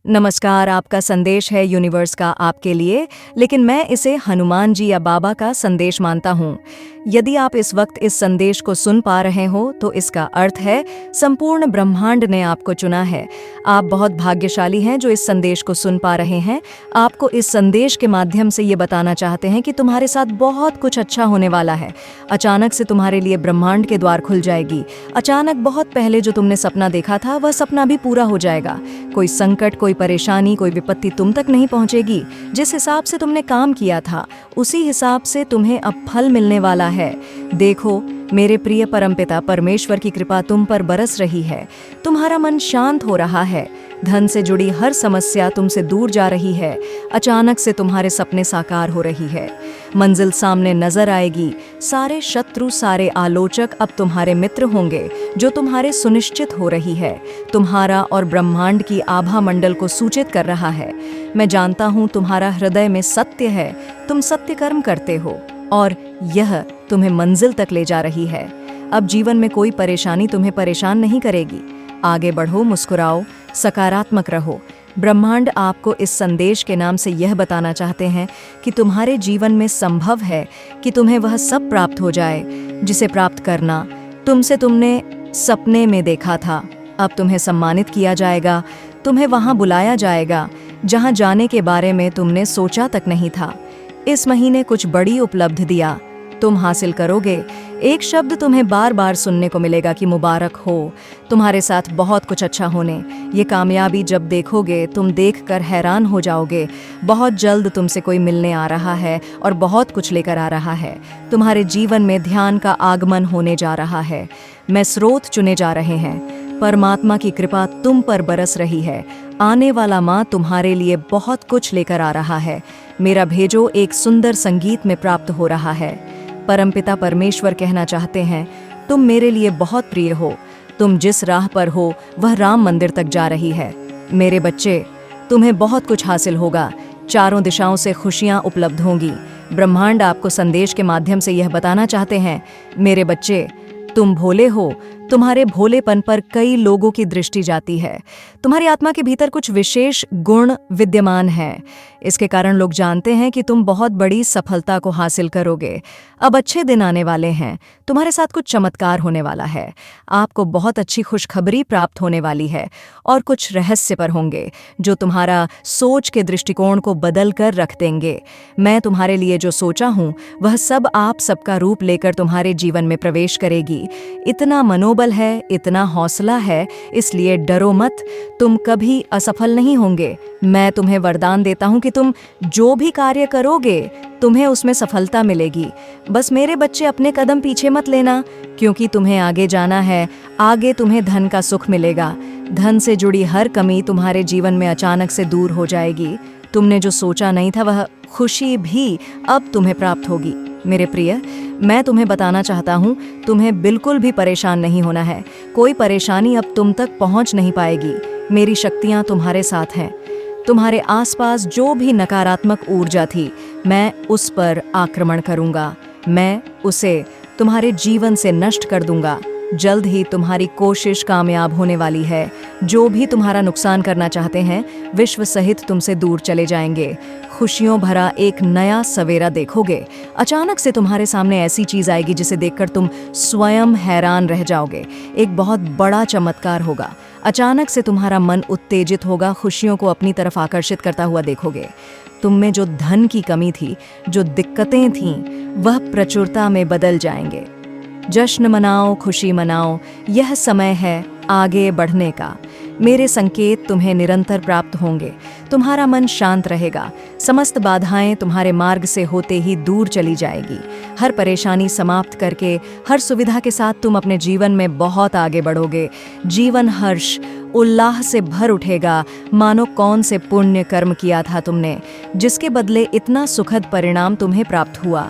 नमस्कार, आपका संदेश है यूनिवर्स का आपके लिए, लेकिन मैं इसे हनुमान जी या बाबा का संदेश मानता हूँ। यदि आप इस वक्त इस संदेश को सुन पा रहे हो तो इसका अर्थ है संपूर्ण ब्रह्मांड ने आपको चुना है। आप बहुत भाग्यशाली हैं जो इस संदेश को सुन पा रहे हैं। आपको इस संदेश के माध्यम से ये बताना चाहते हैं कि तुम्हारे साथ बहुत कुछ अच्छा होने वाला है। अचानक से तुम्हारे लिए ब्रह्मांड के द्वार खुल जाएगी। अचानक बहुत पहले जो तुमने सपना देखा था वह सपना भी पूरा हो जाएगा। कोई संकट, कोई परेशानी, कोई विपत्ति तुम तक नहीं पहुंचेगी। जिस हिसाब से तुमने काम किया था उसी हिसाब से तुम्हें अब फल मिलने वाला है। देखो मेरे प्रिय परमपिता परमेश्वर की कृपा तुम पर बरस रही है। तुम्हारा मन शांत हो रहा है। धन से जुड़ी हर समस्या तुमसे दूर जा रही है। अचानक से तुम्हारे सपने साकार हो रही है। मंजिल सामने नजर आएगी। सारे शत्रु, सारे आलोचक अब तुम्हारे मित्र होंगे जो तुम्हारे सुनिश्चित हो रही है। तुम्हारा और ब्रह्मांड की आभा मंडल को सूचित कर रहा है। मैं जानता हूँ तुम्हारा हृदय में सत्य है। तुम सत्य कर्म करते हो और यह तुम्हें मंजिल तक ले जा रही है। अब जीवन में कोई परेशानी तुम्हें परेशान नहीं करेगी। आगे बढ़ो, मुस्कुराओ, सकारात्मक रहो। ब्रह्मांड आपको इस संदेश के नाम से यह बताना चाहते हैं कि तुम्हारे जीवन में संभव है कि तुम्हें वह सब प्राप्त हो जाए जिसे प्राप्त करना तुमने सपने में देखा था। अब तुम्हें सम्मानित किया जाएगा। तुम्हें वहां बुलाया जाएगा जहां जाने के बारे में तुमने सोचा तक नहीं था। इस महीने कुछ बड़ी उपलब्धियां तुम हासिल करोगे। एक शब्द तुम्हें बार बार सुनने को मिलेगा कि मुबारक हो। तुम्हारे साथ बहुत कुछ अच्छा होने। ये कामयाबी जब देखोगे तुम देखकर हैरान हो जाओगे। बहुत जल्द तुमसे कोई मिलने आ रहा है और बहुत कुछ लेकर आ रहा है। तुम्हारे जीवन में ध्यान का आगमन होने जा रहा है। मैं स्रोत चुने जा रहे हैं। परमात्मा की कृपा तुम पर बरस रही है। आने वाला माँ तुम्हारे लिए बहुत कुछ लेकर आ रहा है। मेरा भेजो एक सुंदर संगीत में प्राप्त हो रहा है। परमपिता परमेश्वर कहना चाहते हैं, तुम मेरे लिए बहुत प्रिय हो। तुम जिस राह पर हो वह राम मंदिर तक जा रही है। मेरे बच्चे, तुम्हें बहुत कुछ हासिल होगा। चारों दिशाओं से खुशियां उपलब्ध होंगी। ब्रह्मांड आपको संदेश के माध्यम से यह बताना चाहते हैं, मेरे बच्चे, तुम भोले हो। तुम्हारे भोलेपन पर कई लोगों की दृष्टि जाती है। तुम्हारी आत्मा के भीतर कुछ विशेष गुण विद्यमान हैं। इसके कारण लोग जानते हैं कि तुम बहुत बड़ी सफलता को हासिल करोगे। अब अच्छे दिन आने वाले हैं। तुम्हारे साथ कुछ चमत्कार होने वाला है। आपको बहुत अच्छी खुशखबरी प्राप्त होने वाली है और कुछ रहस्य पर होंगे जो तुम्हारा सोच के दृष्टिकोण को बदल कर रख देंगे। मैं तुम्हारे लिए जो सोचा हूँ वह सब आप सबका रूप लेकर तुम्हारे जीवन में प्रवेश करेगी। इतना मनोबल है, इतना हौसला है, इसलिए डरो मत। तुम कभी असफल नहीं होंगे। मैं तुम्हें वरदान देता हूँ कि तुम जो भी कार्य करोगे तुम्हें उसमें सफलता मिलेगी। बस मेरे बच्चे, अपने कदम पीछे मत लेना, क्योंकि तुम्हें आगे जाना है। आगे तुम्हें धन का सुख मिलेगा। धन से जुड़ी हर कमी तुम्हारे जीवन में अचानक से दूर हो जाएगी। तुमने जो सोचा नहीं था वह खुशी भी अब तुम्हें प्राप्त होगी। मेरे प्रिय, मैं तुम्हें बताना चाहता हूँ, तुम्हें बिल्कुल भी परेशान नहीं होना है। कोई परेशानी अब तुम तक पहुँच नहीं पाएगी। मेरी शक्तियाँ तुम्हारे साथ हैं। तुम्हारे आसपास जो भी नकारात्मक ऊर्जा थी, मैं उस पर आक्रमण करूंगा। मैं उसे तुम्हारे जीवन से नष्ट कर दूंगा। जल्द ही तुम्हारी कोशिश कामयाब होने वाली है। जो भी तुम्हारा नुकसान करना चाहते हैं, विश्व सहित तुमसे दूर चले जाएंगे। खुशियों भरा एक नया सवेरा देखोगे। अचानक से तुम्हारे सामने ऐसी चीज आएगी जिसे देखकर तुम स्वयं हैरान रह जाओगे। एक बहुत बड़ा चमत्कार होगा। अचानक से तुम्हारा मन उत्तेजित होगा। खुशियों को अपनी तरफ आकर्षित करता हुआ देखोगे। तुम में जो धन की कमी थी, जो दिक्कतें थीं, वह प्रचुरता में बदल जाएंगे। जश्न मनाओ, खुशी मनाओ। यह समय है आगे बढ़ने का। मेरे संकेत तुम्हें निरंतर प्राप्त होंगे। तुम्हारा मन शांत रहेगा। समस्त बाधाएं तुम्हारे मार्ग से होते ही दूर चली जाएगी। हर परेशानी समाप्त करके, हर सुविधा के साथ तुम अपने जीवन में बहुत आगे बढ़ोगे। जीवन हर्ष, उल्लाह से भर उठेगा। मानो कौन से पुण्य कर्म किया था तुमने, जिसके बदले इतना सुखद परिणाम तुम्हें प्राप्त हुआ।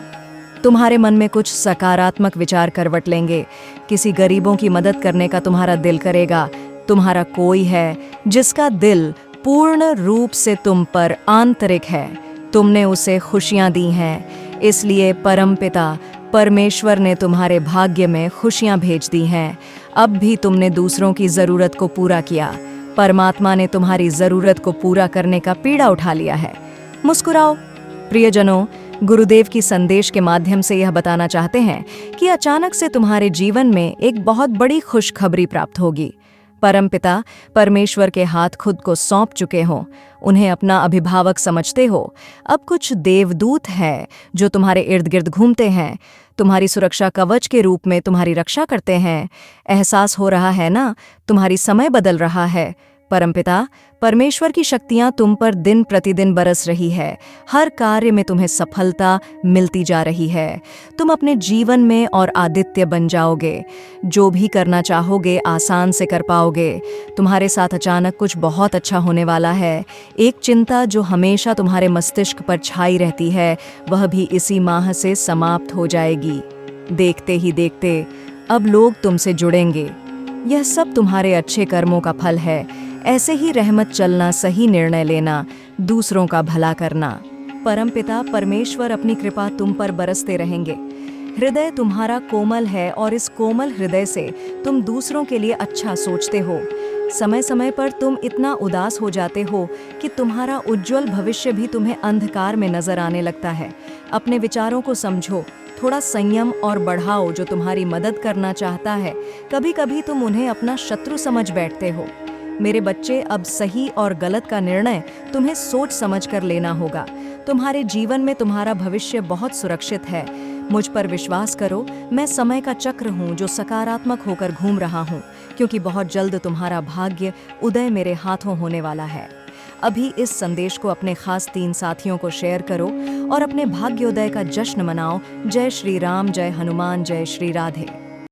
तुम्हारे मन में कुछ सकारात्मक विचार करवट लेंगे। किसी गरीबों की मदद करने का तुम्हारा दिल करेगा। तुम्हारा कोई है जिसका दिल पूर्ण रूप से तुम पर आंतरिक है। तुमने उसे खुशियां दी हैं, इसलिए परमपिता परमेश्वर ने तुम्हारे भाग्य में खुशियां भेज दी हैं। अब भी तुमने दूसरों की जरूरत को पूरा किया। परमात्मा ने तुम्हारी जरूरत को पूरा करने का पीड़ा उठा लिया है। मुस्कुराओ। प्रियजनों, गुरुदेव की संदेश के माध्यम से यह बताना चाहते हैं कि अचानक से तुम्हारे जीवन में एक बहुत बड़ी खुशखबरी प्राप्त होगी। परमपिता परमेश्वर के हाथ खुद को सौंप चुके हो, उन्हें अपना अभिभावक समझते हो। अब कुछ देवदूत हैं जो तुम्हारे इर्द गिर्द घूमते हैं, तुम्हारी सुरक्षा कवच के रूप में तुम्हारी रक्षा करते हैं। एहसास हो रहा है ना, तुम्हारी समय बदल रहा है। परमपिता परमेश्वर की शक्तियां तुम पर दिन प्रतिदिन बरस रही है। हर कार्य में तुम्हें सफलता मिलती जा रही है। तुम अपने जीवन में और आदित्य बन जाओगे। जो भी करना चाहोगे आसान से कर पाओगे। तुम्हारे साथ अचानक कुछ बहुत अच्छा होने वाला है। एक चिंता जो हमेशा तुम्हारे मस्तिष्क पर छाई रहती है, वह भी इसी माह से समाप्त हो जाएगी। देखते ही देखते अब लोग तुमसे जुड़ेंगे। यह सब तुम्हारे अच्छे कर्मों का फल है। ऐसे ही रहमत चलना, सही निर्णय लेना, दूसरों का भला करना। परमपिता परमेश्वर अपनी कृपा तुम पर बरसते रहेंगे। हृदय तुम्हारा कोमल है और इस कोमल हृदय से तुम दूसरों के लिए अच्छा सोचते हो। समय समय पर तुम इतना उदास हो जाते हो कि तुम्हारा उज्जवल भविष्य भी तुम्हें अंधकार में नजर आने लगता है। अपने विचारों को समझो, थोड़ा संयम और बढ़ाओ। जो तुम्हारी मदद करना चाहता है, कभी कभी तुम उन्हें अपना शत्रु समझ बैठते हो। मेरे बच्चे, अब सही और गलत का निर्णय तुम्हें सोच समझ कर लेना होगा। तुम्हारे जीवन में तुम्हारा भविष्य बहुत सुरक्षित है। मुझ पर विश्वास करो, मैं समय का चक्र हूँ जो सकारात्मक होकर घूम रहा हूँ, क्योंकि बहुत जल्द तुम्हारा भाग्य उदय मेरे हाथों होने वाला है। अभी इस संदेश को अपने खास 3 साथियों को शेयर करो और अपने भाग्योदय का जश्न मनाओ। जय श्री राम, जय हनुमान, जय श्री राधे।